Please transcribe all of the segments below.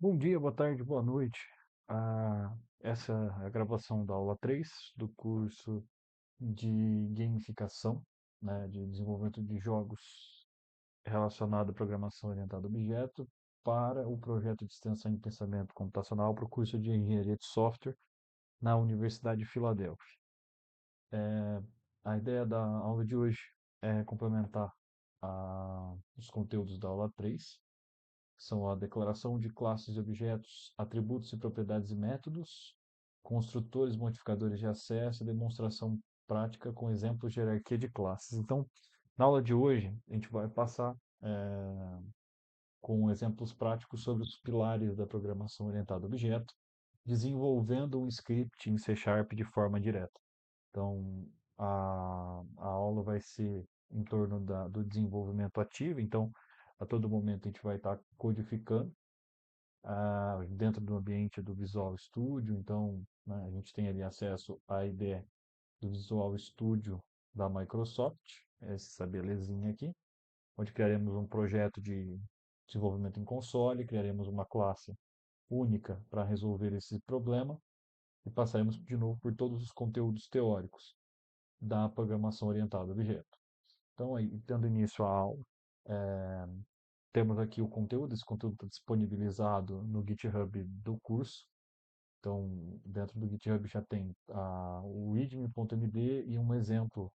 Bom dia, boa tarde, boa noite. Essa é a gravação da aula 3 do curso de gamificação, né, de desenvolvimento de jogos relacionado à programação orientada a objeto para o projeto de extensão em pensamento computacional para o curso de engenharia de software na Universidade de Filadélfia. A ideia da aula de hoje é complementar os conteúdos da aula 3, são a declaração de classes e objetos, atributos e propriedades e métodos, construtores, modificadores de acesso, demonstração prática com exemplos de hierarquia de classes. Então, na aula de hoje, a gente vai passar com exemplos práticos sobre os pilares da programação orientada a objeto, desenvolvendo um script em C Sharp de forma direta. Então, a aula vai ser em torno do desenvolvimento ativo, então, a todo momento a gente vai estar codificando dentro do ambiente do Visual Studio. Então, né, a gente tem ali acesso à IDE do Visual Studio da Microsoft, essa belezinha aqui, onde criaremos um projeto de desenvolvimento em console, criaremos uma classe única para resolver esse problema e passaremos de novo por todos os conteúdos teóricos da programação orientada a objeto. Então, aí, dando início à aula, temos aqui o conteúdo, esse conteúdo está disponibilizado no GitHub do curso. Então, dentro do GitHub já tem o readme.md e um exemplo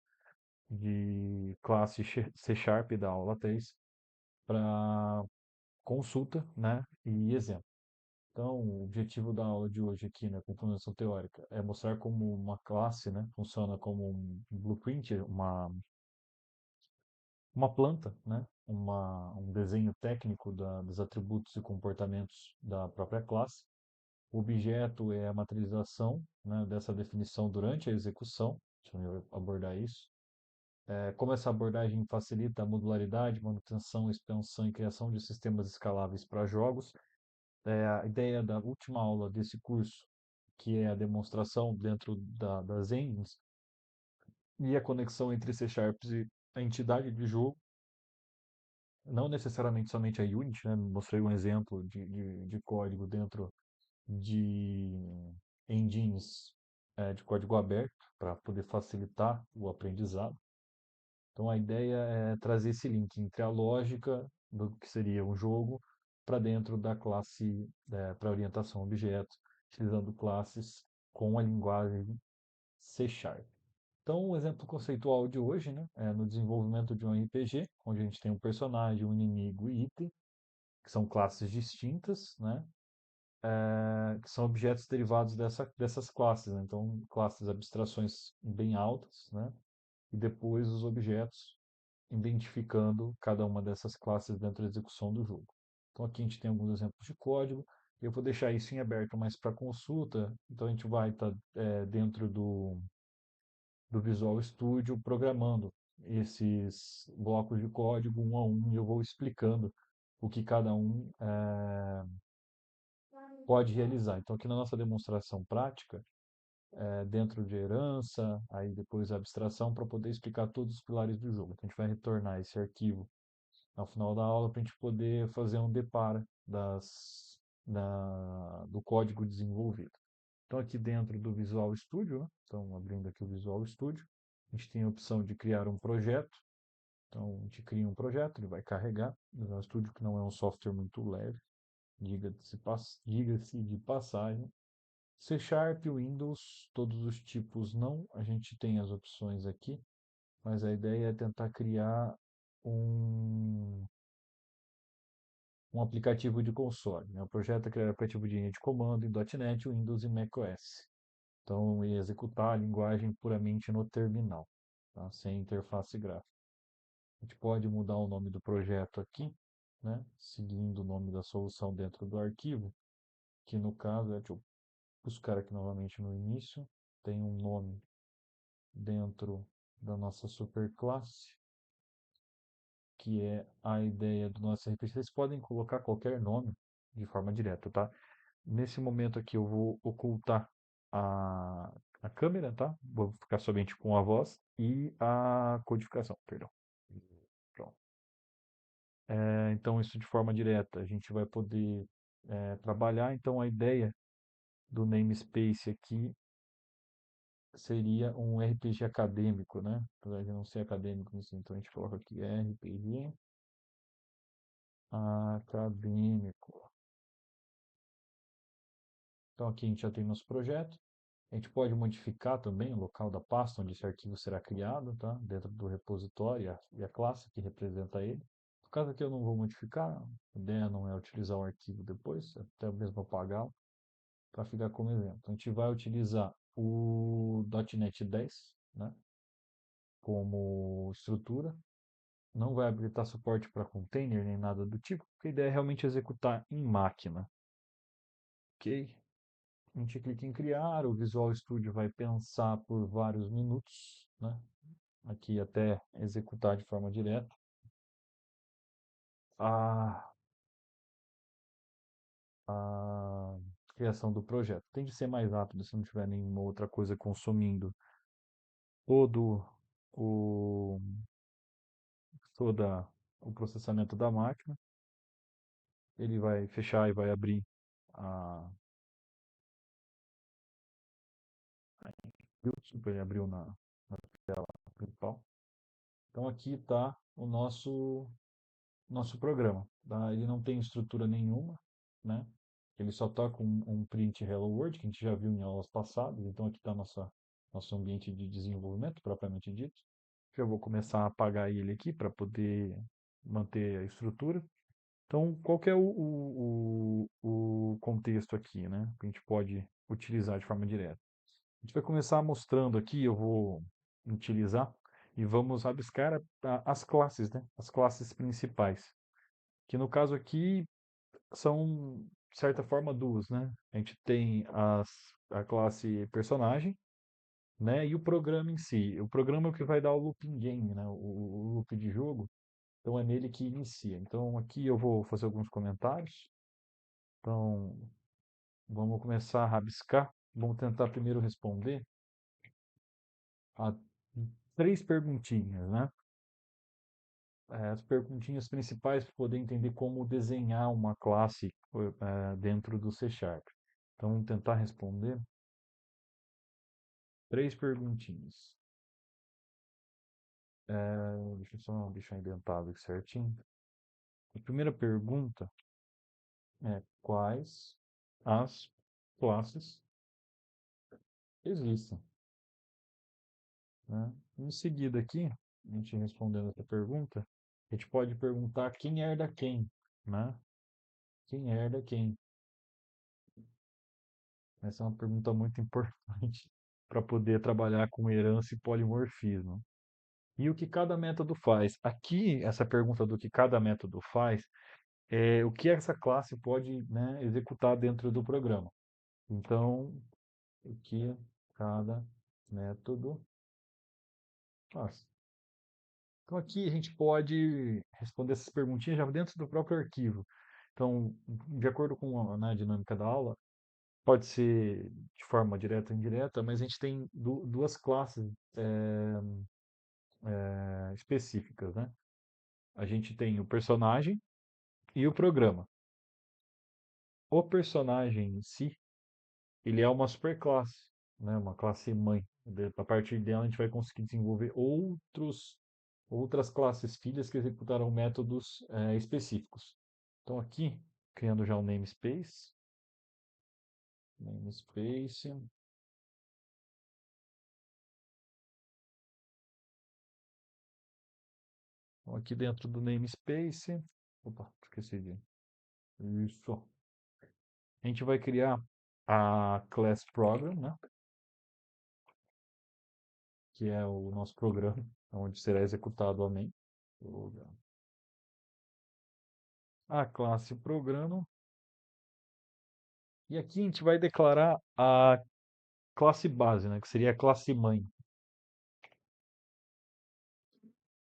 de classe C Sharp da aula 3 para consulta, né, e exemplo. Então, o objetivo da aula de hoje aqui, né, com fundação teórica, é mostrar como uma classe, né, funciona como um blueprint, uma planta, né, um desenho técnico dos atributos e comportamentos da própria classe. O objeto é a materialização, né, dessa definição durante a execução. Deixa eu abordar isso. Como essa abordagem facilita a modularidade, manutenção, expansão e criação de sistemas escaláveis para jogos. A ideia da última aula desse curso, que é a demonstração dentro das engines e a conexão entre C Sharp e a entidade de jogo, não necessariamente somente a Unity, né? Mostrei um exemplo de código dentro de engines de código aberto para poder facilitar o aprendizado. Então a ideia é trazer esse link entre a lógica do que seria um jogo para dentro da classe para orientação a objetos, utilizando classes com a linguagem C Sharp. Então, o exemplo conceitual de hoje, né, é no desenvolvimento de um RPG, onde a gente tem um personagem, um inimigo e item, que são classes distintas, né, que são objetos derivados dessas classes, né? Então, classes abstrações bem altas, né? E depois os objetos identificando cada uma dessas classes dentro da execução do jogo. Então, aqui a gente tem alguns exemplos de código. Eu vou deixar isso em aberto mais para consulta. Então, a gente vai estar dentro do Visual Studio programando esses blocos de código um a um e eu vou explicando o que cada um pode realizar. Então, aqui na nossa demonstração prática, dentro de herança, aí depois a abstração, para poder explicar todos os pilares do jogo. Então, a gente vai retornar esse arquivo ao final da aula para a gente poder fazer um depara do código desenvolvido. Então, aqui dentro do Visual Studio, né? Então, abrindo aqui o Visual Studio, a gente tem a opção de criar um projeto. Então, a gente cria um projeto, ele vai carregar. O Visual Studio, que não é um software muito leve, diga-se de passagem. C Sharp, Windows, todos os tipos não. A gente tem as opções aqui, mas a ideia é tentar criar um, um aplicativo de console, né? O projeto é criar um aplicativo de linha de comando em .NET, Windows e macOS. Então, e executar a linguagem puramente no terminal, tá? Sem interface gráfica. A gente pode mudar o nome do projeto aqui, né? Seguindo o nome da solução dentro do arquivo, que no caso deixa eu buscar aqui novamente no início, tem um nome dentro da nossa superclasse, que é a ideia do nosso RPG. Vocês podem colocar qualquer nome de forma direta, tá? Nesse momento aqui eu vou ocultar a, a câmera, tá? Vou ficar somente com a voz e a codificação, perdão. Pronto. Então isso de forma direta, a gente vai poder trabalhar. Então, a ideia do namespace aqui seria um RPG acadêmico, né? Apesar de não ser acadêmico, assim, então a gente coloca aqui RPG acadêmico. Então aqui a gente já tem nosso projeto. A gente pode modificar também o local da pasta onde esse arquivo será criado, tá? Dentro do repositório e a classe que representa ele. No caso aqui eu não vou modificar, a ideia não é utilizar o arquivo depois, até mesmo apagá-lo, para ficar como exemplo. Então, a gente vai utilizar o .NET 10, né, como estrutura. Não vai habilitar suporte para container nem nada do tipo, porque a ideia é realmente executar em máquina. Ok? A gente clica em criar, o Visual Studio vai pensar por vários minutos, né? Aqui até executar de forma direta a, a criação do projeto. Tem de ser mais rápido se não tiver nenhuma outra coisa consumindo todo o, toda o processamento da máquina. Ele vai fechar e vai abrir a desculpa, ele abriu na tela principal. Então aqui está o nosso programa, tá? Ele não tem estrutura nenhuma, né? Ele só está com um print Hello World, que a gente já viu em aulas passadas. Então aqui está nosso ambiente de desenvolvimento, propriamente dito. Já vou começar a apagar ele aqui para poder manter a estrutura. Então, qual que é o contexto aqui, né? Que a gente pode utilizar de forma direta. A gente vai começar mostrando aqui, eu vou utilizar e vamos rabiscar as classes, né? As classes principais. Que no caso aqui são, de certa forma, duas, né? A gente tem a classe personagem, né? E o programa em si. O programa é o que vai dar o looping game, né? O loop de jogo. Então é nele que inicia. Então aqui eu vou fazer alguns comentários. Então vamos começar a rabiscar. Vamos tentar primeiro responder a três perguntinhas, né? As perguntinhas principais para poder entender como desenhar uma classe dentro do C Sharp. Então, vamos tentar responder três perguntinhas. Deixa eu só deixar indentado aqui certinho. A primeira pergunta é quais as classes existem, né? Em seguida aqui, a gente respondendo essa pergunta, a gente pode perguntar quem herda quem, né? Quem herda quem? Essa é uma pergunta muito importante para poder trabalhar com herança e polimorfismo. E o que cada método faz? Aqui, essa pergunta do que cada método faz é o que essa classe pode, né, executar dentro do programa. Então, o que cada método faz. Então, aqui a gente pode responder essas perguntinhas já dentro do próprio arquivo. Então, de acordo com a dinâmica da aula, pode ser de forma direta ou indireta, mas a gente tem duas classes específicas, né? A gente tem o personagem e o programa. O personagem em si, ele é uma superclasse, né? Uma classe mãe. A partir dela a gente vai conseguir desenvolver outras classes filhas que executarão métodos específicos. Então aqui, criando já um namespace, então, aqui dentro do namespace, opa, esqueci de, isso, a gente vai criar a class program, né? Que é o nosso programa, onde será executado a main. A classe programa. E aqui a gente vai declarar a classe base, né? Que seria a classe mãe.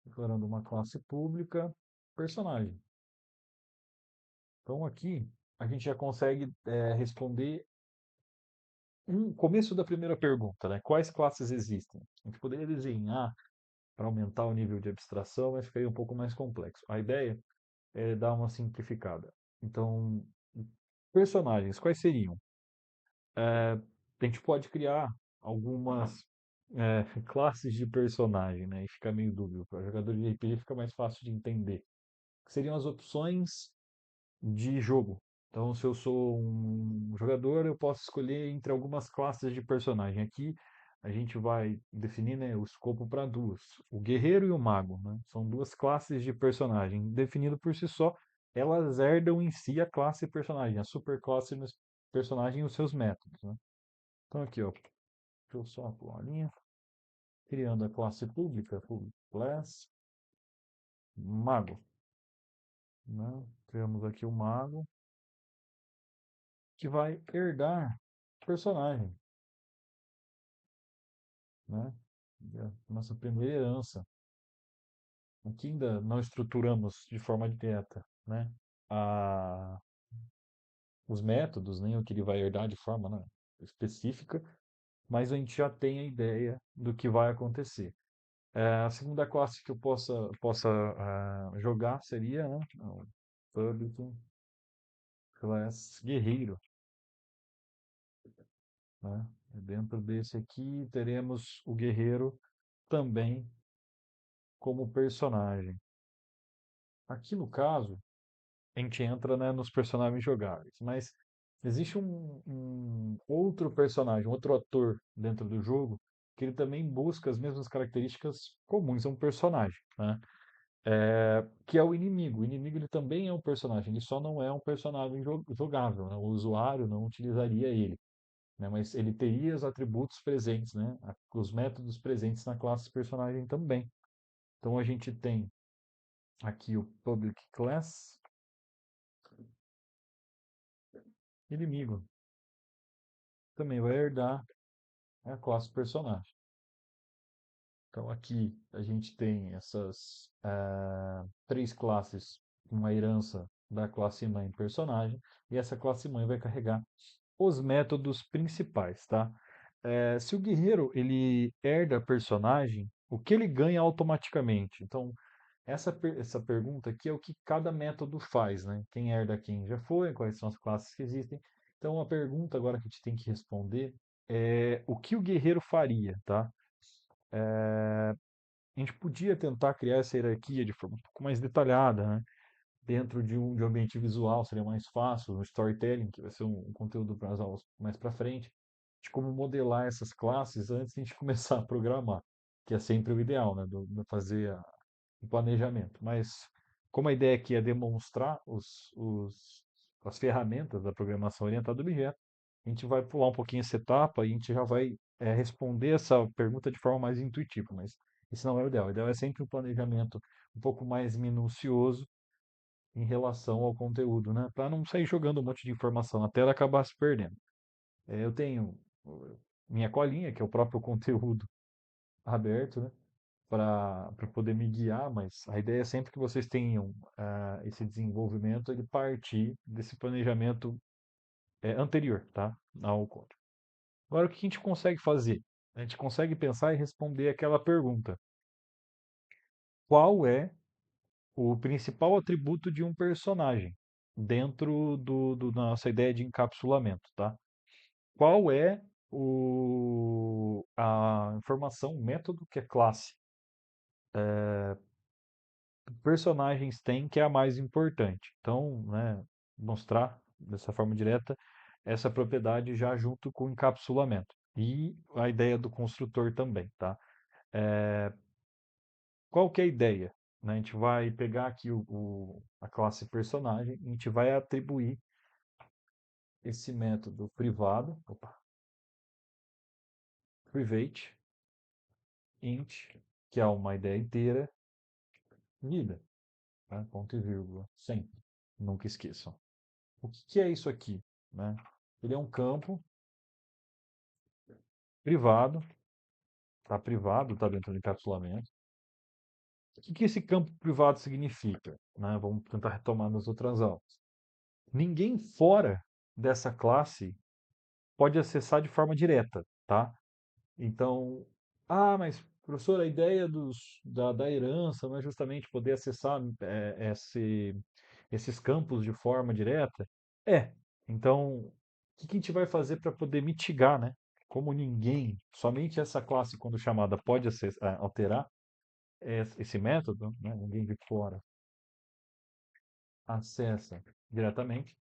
Declarando uma classe pública, personagem. Então aqui a gente já consegue responder um começo da primeira pergunta, né? Quais classes existem? A gente poderia desenhar para aumentar o nível de abstração, mas ficaria um pouco mais complexo. A ideia é dar uma simplificada. Então, Personagens, quais seriam? A gente pode criar algumas classes de personagem, né? E fica meio dúbio. Para jogador de RPG fica mais fácil de entender. Que seriam as opções de jogo. Então, se eu sou um jogador, eu posso escolher entre algumas classes de personagem. Aqui a gente vai definir, né, o escopo para duas: o guerreiro e o mago, né? São duas classes de personagem. Definido por si só, elas herdam em si a classe personagem, a superclasse no personagem e os seus métodos, né? Então aqui, ó, deixa eu só pular a linha. Criando a classe pública, public class, mago, né? Criamos aqui o mago, que vai herdar personagem, né? Nossa primeira herança. Aqui ainda não estruturamos de forma direta, né? A, os métodos, nem o que ele vai herdar de forma, né, específica, mas a gente já tem a ideia do que vai acontecer. A segunda classe que eu possa jogar seria, né, o Public Class Guerreiro, né? Dentro desse aqui teremos o guerreiro também como personagem. Aqui no caso, a gente entra, né, nos personagens jogáveis, mas existe um outro personagem, um outro ator dentro do jogo que ele também busca as mesmas características comuns a um personagem, né? Que é o inimigo. O inimigo ele também é um personagem, ele só não é um personagem jogável, né? O usuário não utilizaria ele, né? Mas ele teria os atributos presentes, né? Os métodos presentes na classe personagem também. Então a gente tem aqui o public class inimigo. Também vai herdar a classe personagem. Então aqui a gente tem essas três classes com a herança da classe mãe personagem, e essa classe mãe vai carregar os métodos principais, tá? Se o guerreiro ele herda personagem, o que ele ganha automaticamente? Então, essa pergunta aqui é o que cada método faz, né? Quem herda quem já foi, quais são as classes que existem. Então, a pergunta agora que a gente tem que responder é o que o guerreiro faria, tá? A gente podia tentar criar essa hierarquia de forma um pouco mais detalhada, né? Dentro de um ambiente visual seria mais fácil, no storytelling, que vai ser um conteúdo para as aulas mais para frente, de como modelar essas classes antes de a gente começar a programar, que é sempre o ideal, né? Do fazer o planejamento. Mas como a ideia aqui é demonstrar as ferramentas da programação orientada a objeto, a gente vai pular um pouquinho essa etapa e a gente já vai responder essa pergunta de forma mais intuitiva, mas esse não é o ideal. O ideal é sempre um planejamento um pouco mais minucioso em relação ao conteúdo, né? Para não sair jogando um monte de informação na tela e acabar se perdendo. Eu tenho minha colinha, que é o próprio conteúdo aberto, né? Para poder me guiar, mas a ideia é sempre que vocês tenham esse desenvolvimento, ele partir desse planejamento anterior, tá? Ao código. Agora, o que a gente consegue fazer? A gente consegue pensar e responder aquela pergunta: qual é o principal atributo de um personagem dentro da nossa ideia de encapsulamento, tá? Qual é a informação, o método que a classe personagens têm que é a mais importante? Então, né, mostrar dessa forma direta essa propriedade já junto com o encapsulamento. E a ideia do construtor também, tá? Qual que é a ideia? Né? A gente vai pegar aqui a classe personagem e a gente vai atribuir esse método privado, private, int, que é uma ideia inteira, vida, né? Ponto e vírgula, sempre, nunca esqueçam. O que é isso aqui? Né? Ele é um campo privado, está dentro do encapsulamento. O que esse campo privado significa? Né? Vamos tentar retomar nas outras aulas. Ninguém fora dessa classe pode acessar de forma direta, tá? Então, mas professor, a ideia da herança não é justamente poder acessar esses campos de forma direta? É, Então, o que que a gente vai fazer para poder mitigar, né? Como ninguém, somente essa classe, quando chamada, pode alterar esse método, né? Ninguém de fora acessa diretamente.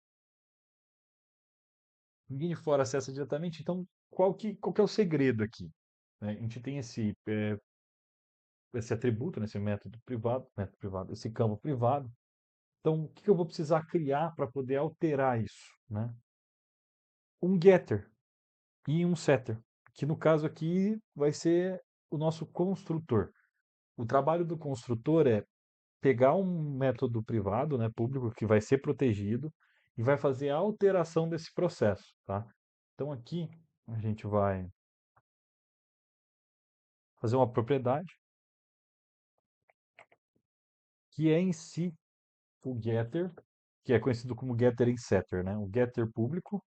Ninguém de fora acessa diretamente, então qual que é o segredo aqui? Né? A gente tem esse atributo, né? Esse método privado, esse campo privado. Então, o que que eu vou precisar criar para poder alterar isso, né? Um getter e um setter, que no caso aqui vai ser o nosso construtor. O trabalho do construtor é pegar um método privado, né, público, que vai ser protegido e vai fazer a alteração desse processo, tá? Então aqui a gente vai fazer uma propriedade que é em si o getter, que é conhecido como getter e setter, né? O getter público,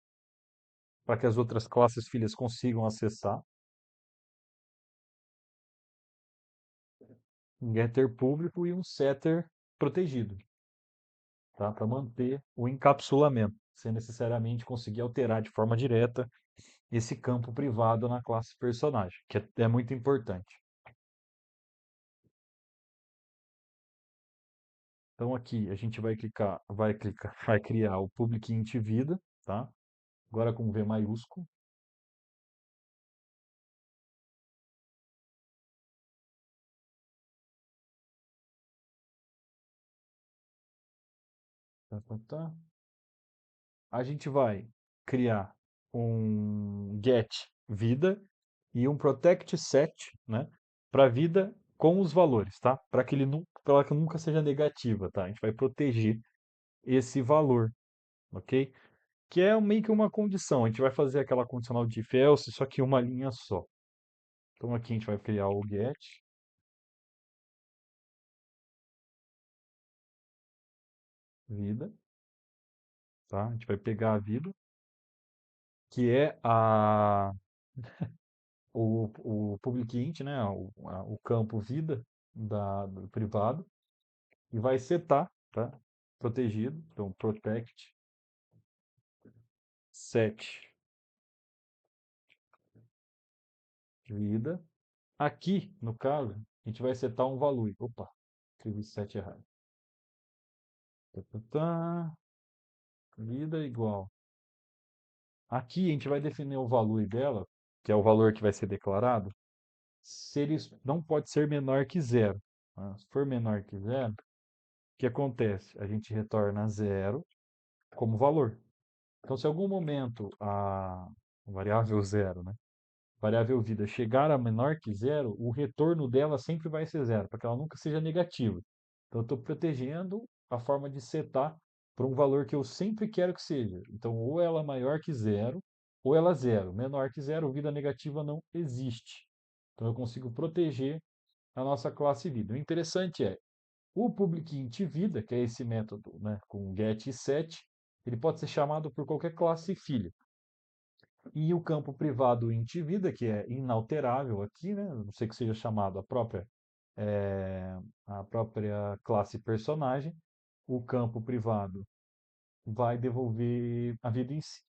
para que as outras classes filhas consigam acessar, um getter público e um setter protegido, tá? Para manter o encapsulamento, sem necessariamente conseguir alterar de forma direta esse campo privado na classe personagem, que é muito importante. Então aqui a gente vai criar o public int vida, tá? Agora com V maiúsculo. Tá, tá, tá. A gente vai criar um get vida e um protect set, né? Para vida com os valores, tá? Para que para que nunca seja negativa, tá? A gente vai proteger esse valor, ok? Que é meio que uma condição. A gente vai fazer aquela condicional de if else, só que uma linha só. Então aqui a gente vai criar o get vida, tá? A gente vai pegar a vida, que é o public int, né? O campo vida do privado, e vai setar, tá? Protegido. Então, protect set vida. Aqui, no caso, a gente vai setar um value. Opa, escrevi set errado. Tá, tá, tá. Vida igual. Aqui a gente vai definir o value dela, que é o valor que vai ser declarado, se ele não pode ser menor que zero, tá? Se for menor que zero, o que acontece? A gente retorna zero como valor. Então, se em algum momento a variável zero, né, variável vida chegar a menor que zero, o retorno dela sempre vai ser zero, para que ela nunca seja negativa. Então, eu estou protegendo a forma de setar para um valor que eu sempre quero que seja. Então, ou ela é maior que zero, ou ela é zero. Menor que zero, vida negativa não existe. Então, eu consigo proteger a nossa classe vida. O interessante é, o public int vida, que é esse método, né, com get e set, ele pode ser chamado por qualquer classe filha. E o campo privado int vida, que é inalterável aqui, né, a não sei que seja chamado a própria classe personagem, o campo privado vai devolver a vida em si.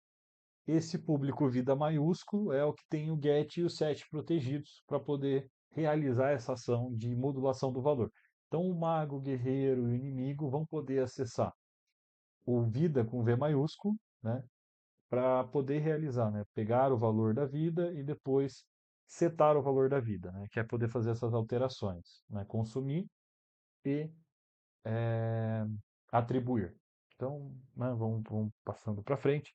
Esse público vida maiúsculo é o que tem o get e o set protegidos para poder realizar essa ação de modulação do valor. Então, o mago, o guerreiro e o inimigo vão poder acessar o vida com V maiúsculo, né, para poder realizar, né, pegar o valor da vida e depois setar o valor da vida, né, que é poder fazer essas alterações, né, consumir e eh, atribuir. Então, né, vamos passando para frente.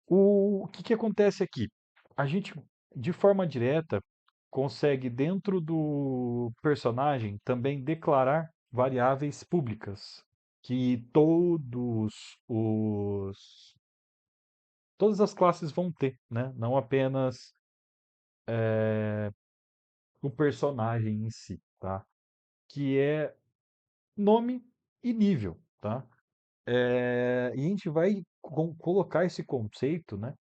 O que acontece aqui? A gente, de forma direta, consegue, dentro do personagem, também declarar variáveis públicas que todas as classes vão ter, né? Não apenas o personagem em si, tá? Que é nome e nível, tá? E a gente vai colocar esse conceito, né,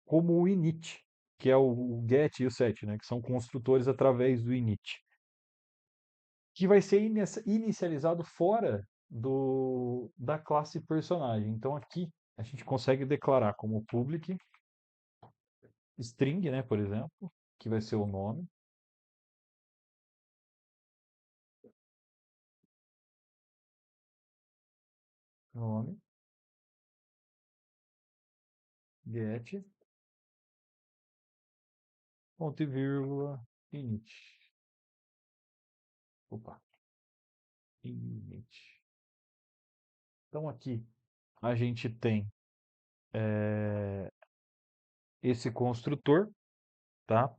como o init, que é o get e o set, né, que são construtores através do init, que vai ser inicializado fora da classe personagem. Então aqui a gente consegue declarar como public string, né, por exemplo, que vai ser o nome, get, ponto e vírgula, init. Opa, init. Então aqui a gente tem esse construtor, tá?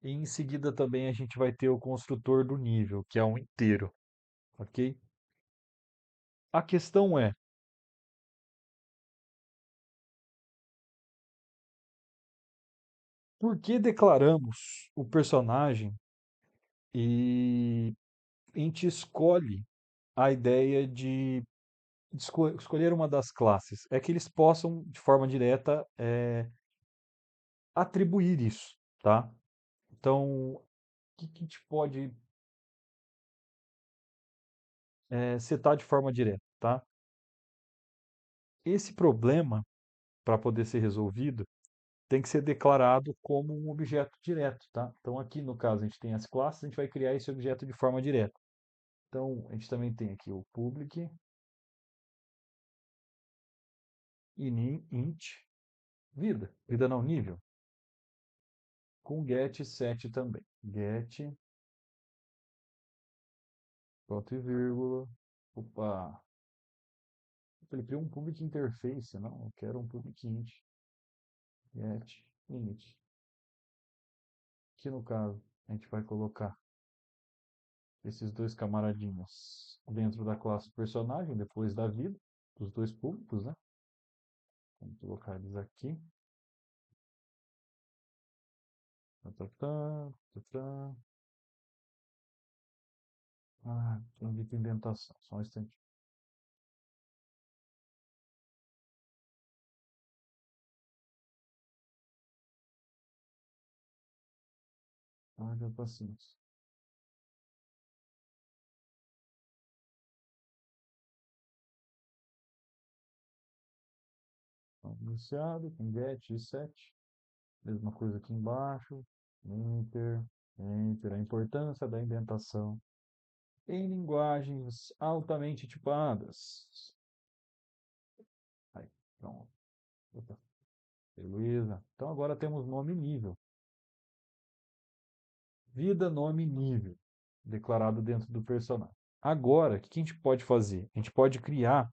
E em seguida também a gente vai ter o construtor do nível, que é um inteiro, ok? A questão é, por que declaramos o personagem e a gente escolhe a ideia de escolher uma das classes? É que eles possam, de forma direta, atribuir isso, tá? Então, o que a gente pode setar de forma direta, tá? Esse problema, para poder ser resolvido, tem que ser declarado como um objeto direto, tá? Então aqui no caso a gente tem as classes, a gente vai criar esse objeto de forma direta. Então a gente também tem aqui o public int vida, vida não nível, com get set também. Get, ponto e vírgula, opa, ele criou um public interface, não, eu quero um public int, get init. Aqui no caso a gente vai colocar esses dois camaradinhos dentro da classe personagem, depois da vida, dos dois públicos, né? Vamos colocar eles aqui. Tá, tá, tá, tá, tá. Ah, tem dito indentação, só um instante. Olha, paciência. Então, iniciado com get e set. Mesma coisa aqui embaixo. Enter, enter. A importância da indentação em linguagens altamente tipadas. Aí, pronto. Opa, beleza. Então agora temos nome e nível. Vida, nome e nível. Declarado dentro do personagem. Agora, o que a gente pode fazer? A gente pode criar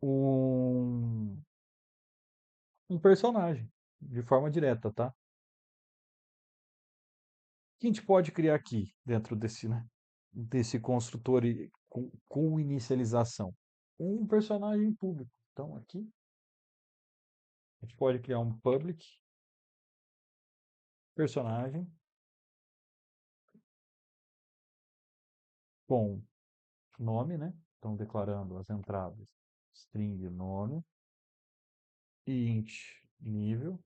um, um personagem de forma direta, tá? O que a gente pode criar aqui dentro desse, né, desse construtor com inicialização? Um personagem público. Então aqui a gente pode criar um public personagem com nome, né? Então declarando as entradas string nome e int nível,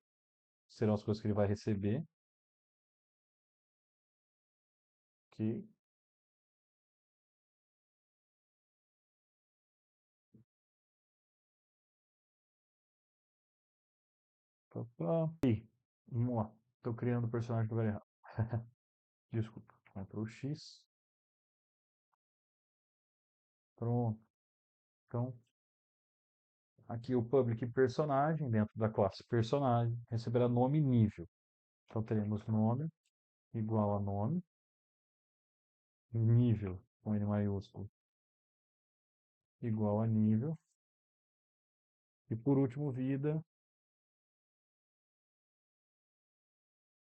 serão as coisas que ele vai receber, ok? Pá, pá. E, vamos lá. Estou criando o personagem do lugar errado. Desculpa. Ctrl X. Pronto. Então, aqui o public personagem, dentro da classe personagem, receberá nome e nível. Então, teremos nome igual a nome, nível, com N maiúsculo, igual a nível, e por último, vida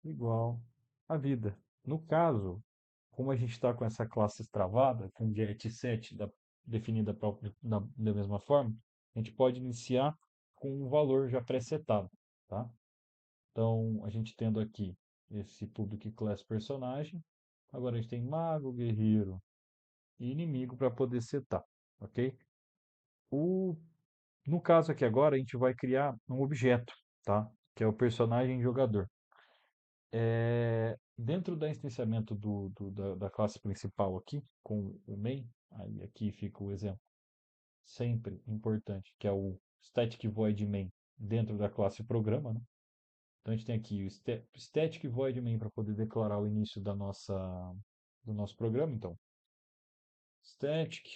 igual a vida. No caso, como a gente está com essa classe travada, com get set definida da mesma forma, a gente pode iniciar com um valor já pré-setado, tá? Então, a gente tendo aqui esse public class personagem, agora a gente tem mago, guerreiro e inimigo para poder setar, ok? O, no caso aqui agora, a gente vai criar um objeto, tá? Que é o personagem jogador. Dentro do instanciamento da classe principal aqui, com o main, Aí aqui fica o exemplo, sempre importante, que é o static void main dentro da classe programa, né? Então a gente tem aqui o static void main para poder declarar o início do nosso programa. Então, static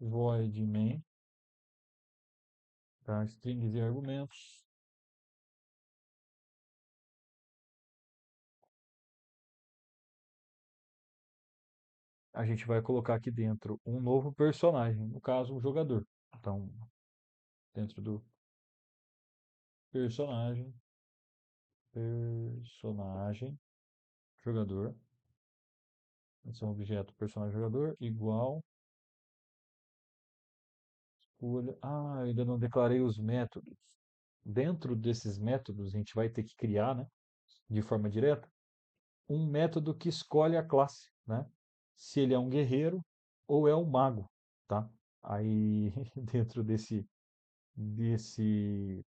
void main, tá? Strings e argumentos. A gente vai colocar aqui dentro um novo personagem, no caso, um jogador. Então, dentro do personagem, personagem, jogador, esse é um objeto personagem jogador, igual, escolha. Ah, ainda não declarei os métodos. Dentro desses métodos, a gente vai ter que criar, né, de forma direta, um método que escolhe a classe, né? Se ele é um guerreiro ou é um mago, tá? Aí, dentro desse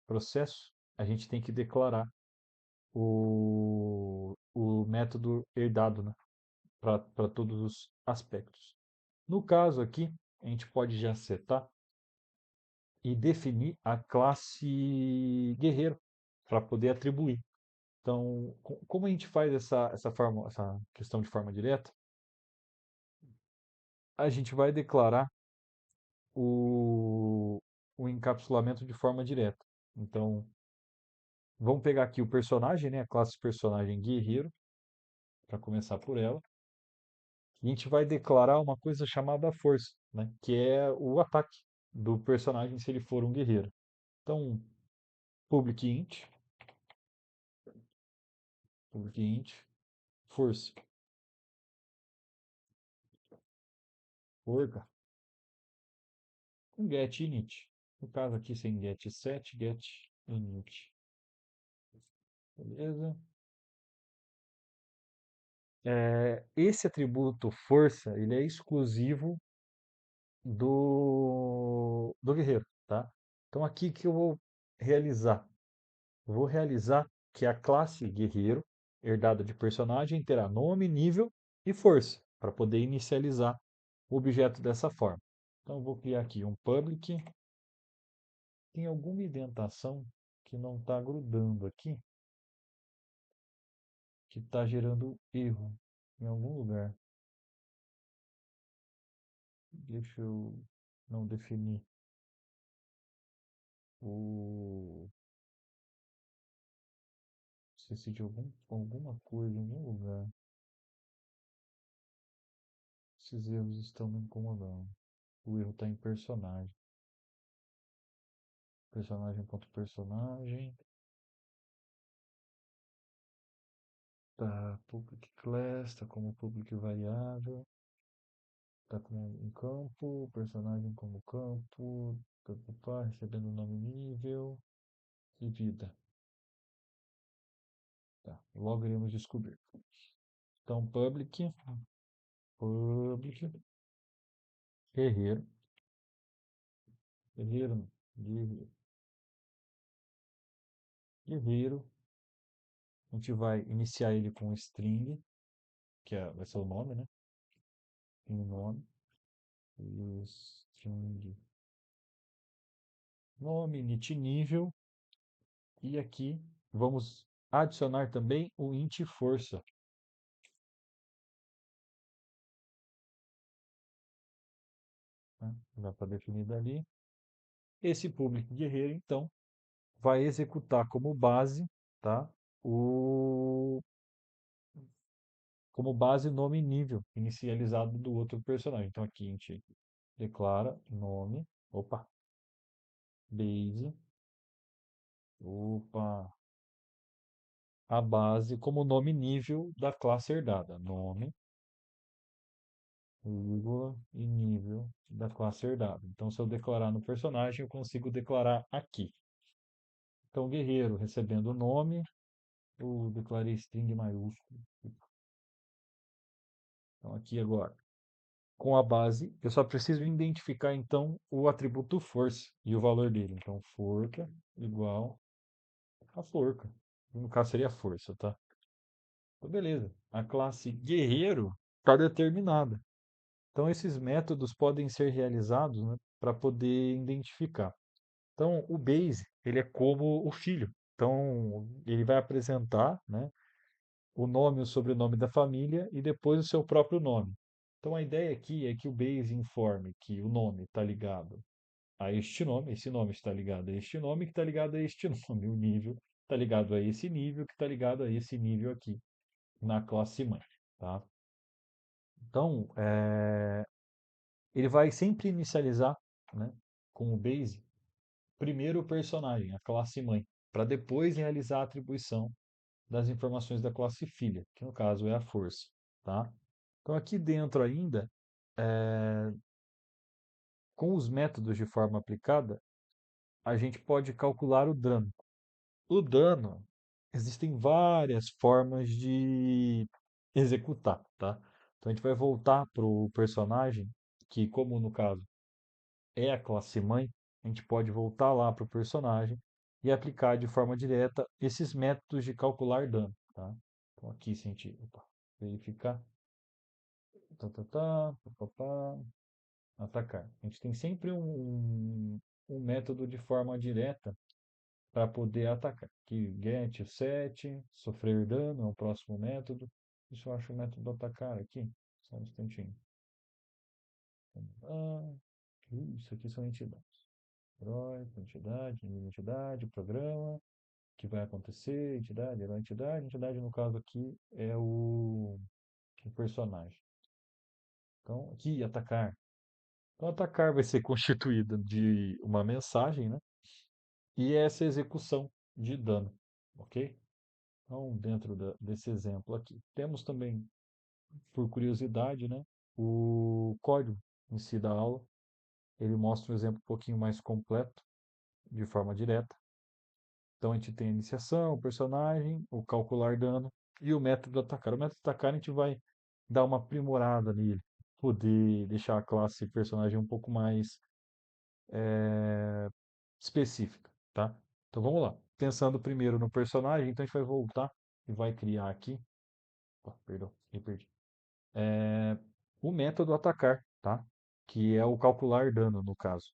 processo, a gente tem que declarar o método herdado, né? Para todos os aspectos. No caso aqui, a gente pode já setar e definir a classe guerreiro para poder atribuir. Então, como a gente faz essa questão de forma direta? A gente vai declarar o, o encapsulamento de forma direta. Então, vamos pegar aqui o personagem, né? A classe personagem guerreiro, para começar por ela. E a gente vai declarar uma coisa chamada força, né? Que é o ataque do personagem se ele for um guerreiro. Então, public int, força, forca, com get init. No caso aqui, sem get set, get init. Beleza? Esse atributo força, ele é exclusivo do guerreiro, tá? Então aqui que eu vou realizar? Eu vou realizar que a classe guerreiro, herdada de personagem, terá nome, nível e força, para poder inicializar o objeto dessa forma. Então eu vou criar aqui um public. Tem alguma indentação que não está grudando aqui, que está gerando erro em algum lugar. Deixa eu não definir o. Esqueci de alguma coisa em algum lugar. Esses erros estão me incomodando. O erro está em personagem. Personagem.personagem. Tá, public class, tá como public variável. Tá como um campo, personagem como campo. Tá, recebendo nome nível e vida. Tá, logo iremos descobrir. Então, public, guerreiro, guerreiro, guerreiro, guerreiro. A gente vai iniciar ele com string, vai ser o nome, né? Em nome, string, nome, init nível, e aqui vamos adicionar também o int força. Né? Já está definido ali. Esse public guerreiro, então, vai executar como base, tá? O como base nome e nível inicializado do outro personagem. Então aqui a gente declara nome, opa, base, opa, a base como nome nível da classe herdada. Nome, vírgula e nível da classe herdada. Então se eu declarar no personagem, eu consigo declarar aqui. Então guerreiro recebendo o nome, eu declarei string maiúsculo. Então aqui agora, com a base, eu só preciso identificar então o atributo força e o valor dele. Então forca igual a forca. No caso seria força, tá? Então, beleza. A classe guerreiro está determinada. Então, esses métodos podem ser realizados, né, para poder identificar. Então, o base, ele é como o filho. Então, ele vai apresentar, né, o nome e o sobrenome da família e depois o seu próprio nome. Então, a ideia aqui é que o base informe que o nome está ligado a este nome, esse nome está ligado a este nome, que está ligado a este nome, o nível está ligado a esse nível, que está ligado a esse nível aqui na classe mãe, tá? Então, ele vai sempre inicializar, né, com o base, primeiro o personagem, a classe mãe, para depois realizar a atribuição das informações da classe filha, que no caso é a força, tá? Então aqui dentro ainda, com os métodos de forma aplicada, a gente pode calcular o dano. O dano, existem várias formas de executar, tá? Então a gente vai voltar para o personagem, que como no caso é a classe mãe, a gente pode voltar lá para o personagem e aplicar de forma direta esses métodos de calcular dano, tá? Então aqui se a gente verificar, pá, pá, atacar. A gente tem sempre um método de forma direta para poder atacar. Aqui, get set, sofrer dano é o próximo método. Isso eu acho o método atacar aqui. Só um instantinho. Ah, isso aqui são entidades. Herói, entidade, inimigo entidade, programa, que vai acontecer, entidade, herói, entidade. Entidade, no caso aqui, é o personagem. Então, aqui, atacar. Então, atacar vai ser constituída de uma mensagem, né? E essa execução de dano, ok? Então, dentro desse exemplo aqui, temos também, por curiosidade, né, o código em si da aula. Ele mostra um exemplo um pouquinho mais completo, de forma direta. Então, a gente tem a iniciação, o personagem, o calcular dano e o método atacar. O método atacar a gente vai dar uma aprimorada nele, poder deixar a classe personagem um pouco mais específica, tá? Então, vamos lá. Pensando primeiro no personagem, então a gente vai voltar e vai criar aqui. Opa, perdão, me perdi. O método atacar, tá? Que é o calcular dano, no caso.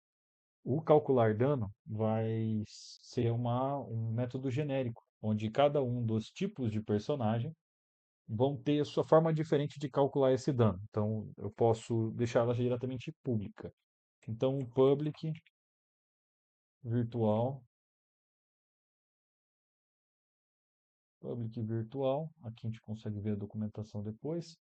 O calcular dano vai ser um método genérico, onde cada um dos tipos de personagem vão ter a sua forma diferente de calcular esse dano. Então, eu posso deixá-la diretamente pública. Então, o public virtual, aqui a gente consegue ver a documentação depois.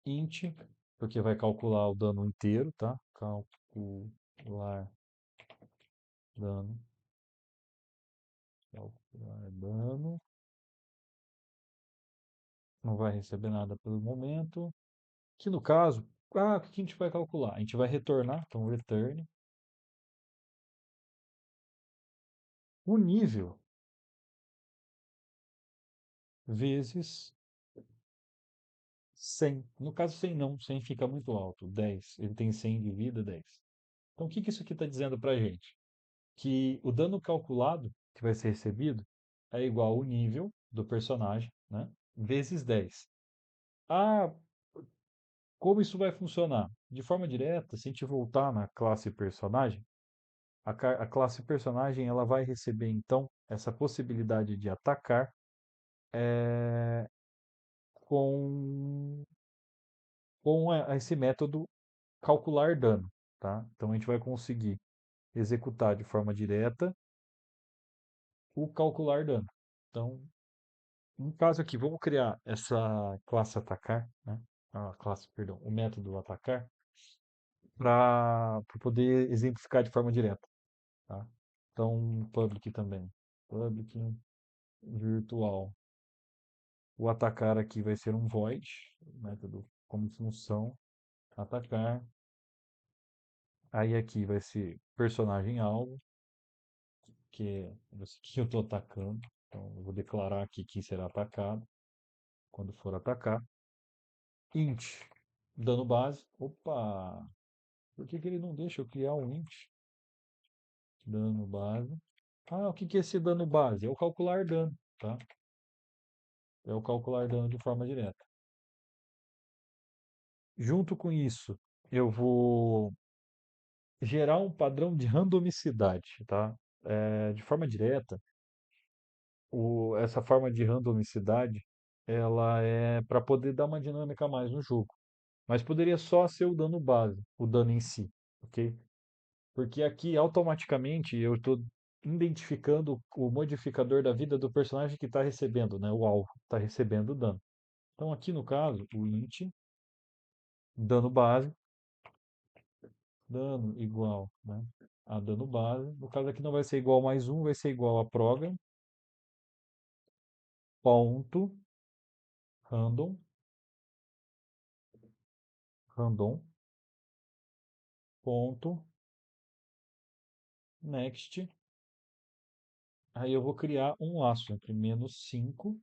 Int, porque vai calcular o dano inteiro, tá? Calcular dano, calcular dano. Não vai receber nada pelo momento. Que no caso, o que a gente vai calcular? A gente vai retornar, então return, o nível vezes 100. No caso, 100 não, 100 fica muito alto, 10. Ele tem 100 de vida, 10. Então, o que que isso aqui está dizendo para a gente? Que o dano calculado que vai ser recebido é igual ao nível do personagem, né? Vezes 10. Ah, como isso vai funcionar? De forma direta, se a gente voltar na classe personagem, a classe personagem ela vai receber então essa possibilidade de atacar com, com esse método calcular dano, tá? Então a gente vai conseguir executar de forma direta o calcular dano. Então, no caso aqui, vamos criar essa classe atacar, né? A classe, perdão, o método atacar para poder exemplificar de forma direta, tá? Então, public também. Public virtual. O atacar aqui vai ser um void, método como função atacar. Aí aqui vai ser personagem alvo, que é esse que eu estou atacando. Então, eu vou declarar aqui que será atacado quando for atacar. Int, dano base. Opa! Por que que ele não deixa eu criar um int? Dano base. O que que é esse dano base? É o calcular dano, tá? é o calcular dano de forma direta. Junto com isso, eu vou gerar um padrão de randomicidade, tá? De forma direta, essa forma de randomicidade, ela é para poder dar uma dinâmica a mais no jogo. Mas poderia só ser o dano base, o dano em si, ok? Porque aqui automaticamente eu estou identificando o modificador da vida do personagem que está recebendo, né? O alvo está recebendo dano. Então aqui no caso, o int dano base, dano igual, né? A dano base. No caso aqui não vai ser igual mais um, vai ser igual a program ponto random random ponto next. Aí eu vou criar um laço entre -5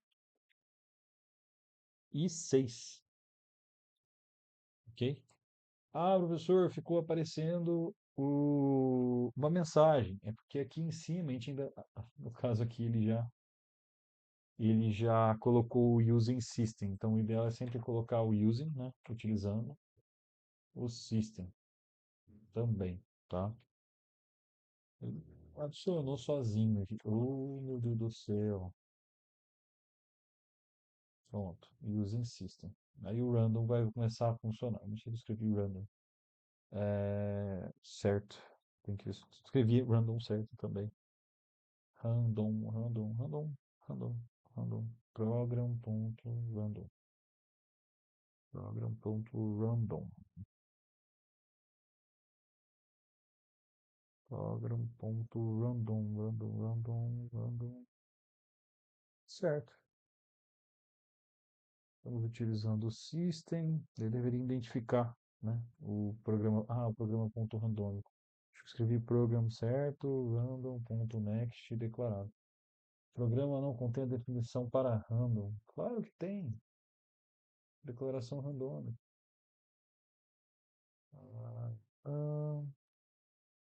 e 6, ok? Ah, professor, ficou aparecendo uma mensagem. É porque aqui em cima a gente ainda, no caso aqui ele já colocou o using system. Então o ideal é sempre colocar o using, né? Utilizando o system também, tá? Ele adicionou sozinho aqui. Oh, meu Deus do céu. Pronto, using system. Aí o random vai começar a funcionar. Deixa eu escrever random. Certo. Tem que escrever random certo também. Random, random. Program.random. Program.random. Random. Certo. Estamos utilizando o system. Ele deveria identificar, né, o programa. Ah, o programa.randômico. Acho que escrevi program certo, random.next declarado. Programa não contém a definição para random. Claro que tem. Declaração randômica. Ah, ah,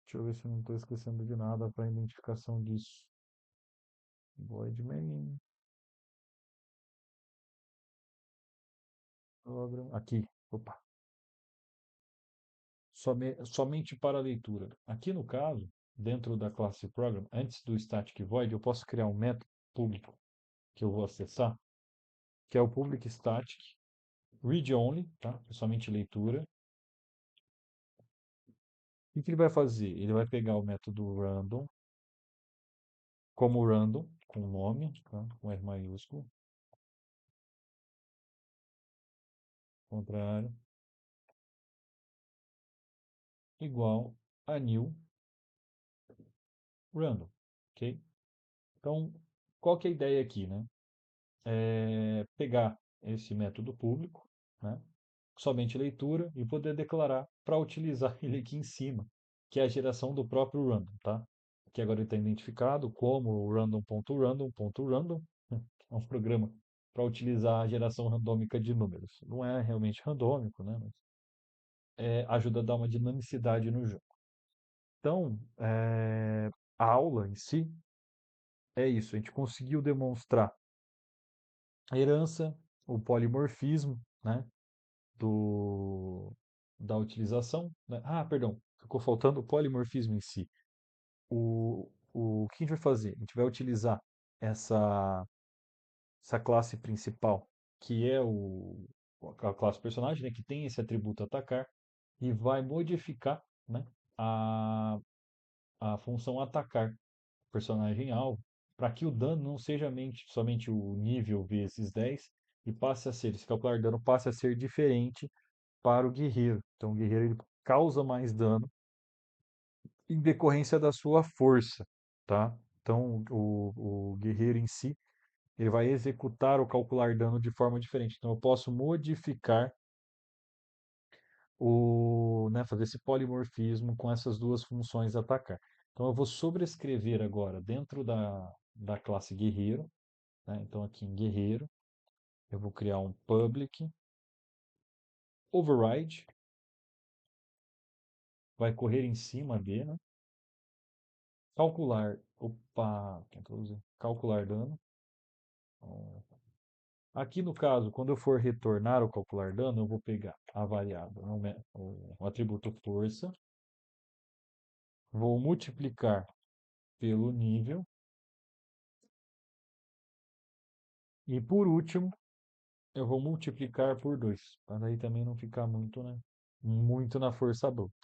deixa eu ver se eu não estou esquecendo de nada para identificação disso. Void main. Program. Aqui. Opa. Somente para leitura. Aqui no caso, dentro da classe program, antes do static void, eu posso criar um método público que eu vou acessar, que é o public static read only, tá? É somente leitura. O que ele vai fazer? Ele vai pegar o método random, como random, com nome, tá? Com R maiúsculo, contrário, igual a new random, ok? Então, qual que é a ideia aqui, né? Pegar esse método público, né? Somente leitura e poder declarar para utilizar ele aqui em cima, que é a geração do próprio random, tá? Que agora ele está identificado como random.random.random, é um programa para utilizar a geração randômica de números. Não é realmente randômico, né? Mas ajuda a dar uma dinamicidade no jogo. Então, a aula em si é isso. A gente conseguiu demonstrar a herança, o polimorfismo, né? do, da utilização, né? Ah, perdão, ficou faltando o polimorfismo em si. O que a gente vai fazer? A gente vai utilizar essa, essa classe principal, que é a classe personagem, né, que tem esse atributo atacar, e vai modificar, né, a, a função atacar o personagem alvo, para que o dano não seja somente o nível vezes 10 e passe a ser, esse calcular dano passe a ser diferente para o guerreiro. Então, o guerreiro ele causa mais dano em decorrência da sua força, tá? Então, o guerreiro em si, ele vai executar o calcular dano de forma diferente. Então, eu posso modificar né, fazer esse polimorfismo com essas duas funções atacar. Então, eu vou sobrescrever agora dentro da classe guerreiro, né? Então, aqui em guerreiro, eu vou criar um public override, vai correr em cima de, né? Calcular, opa, calcular dano, Aqui no caso, quando eu for retornar o calcular dano, eu vou pegar a variável, o atributo força, vou multiplicar pelo nível e por último eu vou multiplicar por 2, para daí também não ficar muito, né, muito na força bruta.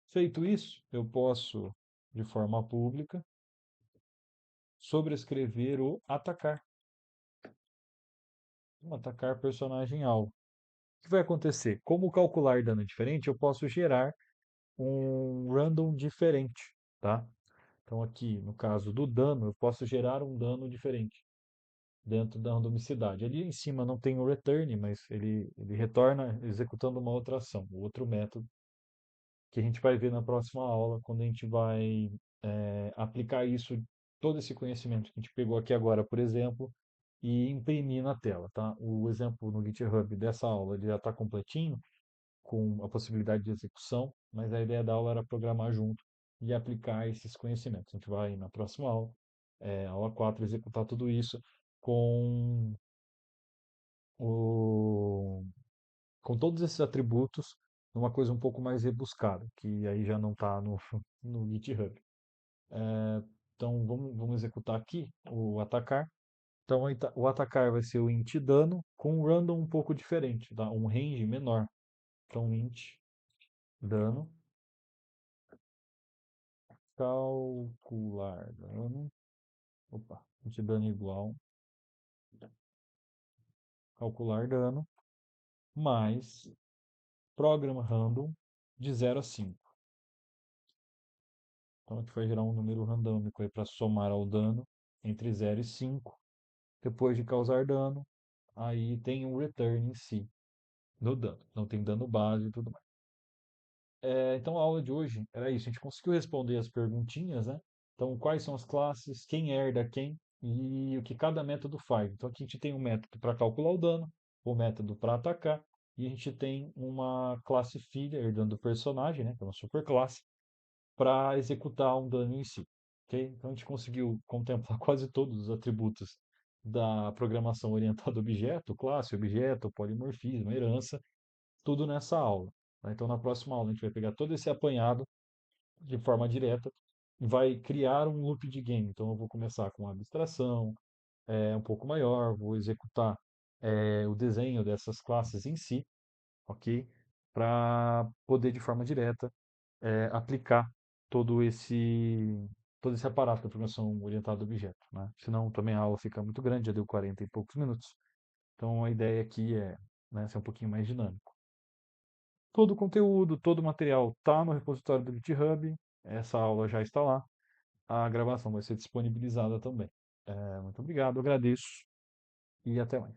Feito isso, eu posso, de forma pública, sobrescrever o atacar. Atacar personagem alvo. O que vai acontecer? Como calcular dano diferente, eu posso gerar um random diferente, tá? Então aqui, no caso do dano, eu posso gerar um dano diferente dentro da randomicidade. Ali em cima não tem o return, mas ele retorna executando uma outra ação, outro método que a gente vai ver na próxima aula, quando a gente vai aplicar isso, todo esse conhecimento que a gente pegou aqui agora, por exemplo, e imprimir na tela, tá? O exemplo no GitHub dessa aula ele já está completinho, com a possibilidade de execução, mas a ideia da aula era programar junto e aplicar esses conhecimentos. A gente vai na próxima aula, aula 4, executar tudo isso com, o, com todos esses atributos numa coisa um pouco mais rebuscada, que aí já não está no, no GitHub. Então vamos executar aqui o atacar. Então o atacar vai ser o int dano com um random um pouco diferente, tá? Um range menor. Então int dano calcular dano. Opa, int dano igual calcular dano mais program random de 0 a 5. Então a gente vai gerar um número randômico aí para somar ao dano entre 0 e 5. Depois de causar dano, aí tem um return em si do dano. Não tem dano base e tudo mais. Então a aula de hoje era isso. A gente conseguiu responder as perguntinhas, né? Então, quais são as classes, quem herda quem e o que cada método faz. Então, aqui a gente tem um método para calcular o dano, o método para atacar, e a gente tem uma classe filha herdando o personagem, né? Que é uma superclasse, para executar um dano em si. Ok? Então, a gente conseguiu contemplar quase todos os atributos da programação orientada a objeto, classe, objeto, polimorfismo, herança, tudo nessa aula, tá? Então, na próxima aula, a gente vai pegar todo esse apanhado de forma direta e vai criar um loop de game. Então, eu vou começar com uma abstração um pouco maior, vou executar o desenho dessas classes em si, ok? Para poder, de forma direta, aplicar todo todo esse aparato da programação orientada a objeto, né? Senão também a aula fica muito grande, já deu 40 e poucos minutos. Então a ideia aqui é, né, ser um pouquinho mais dinâmico. Todo o conteúdo, todo o material está no repositório do GitHub. Essa aula já está lá. A gravação vai ser disponibilizada também. Muito obrigado, agradeço e até mais.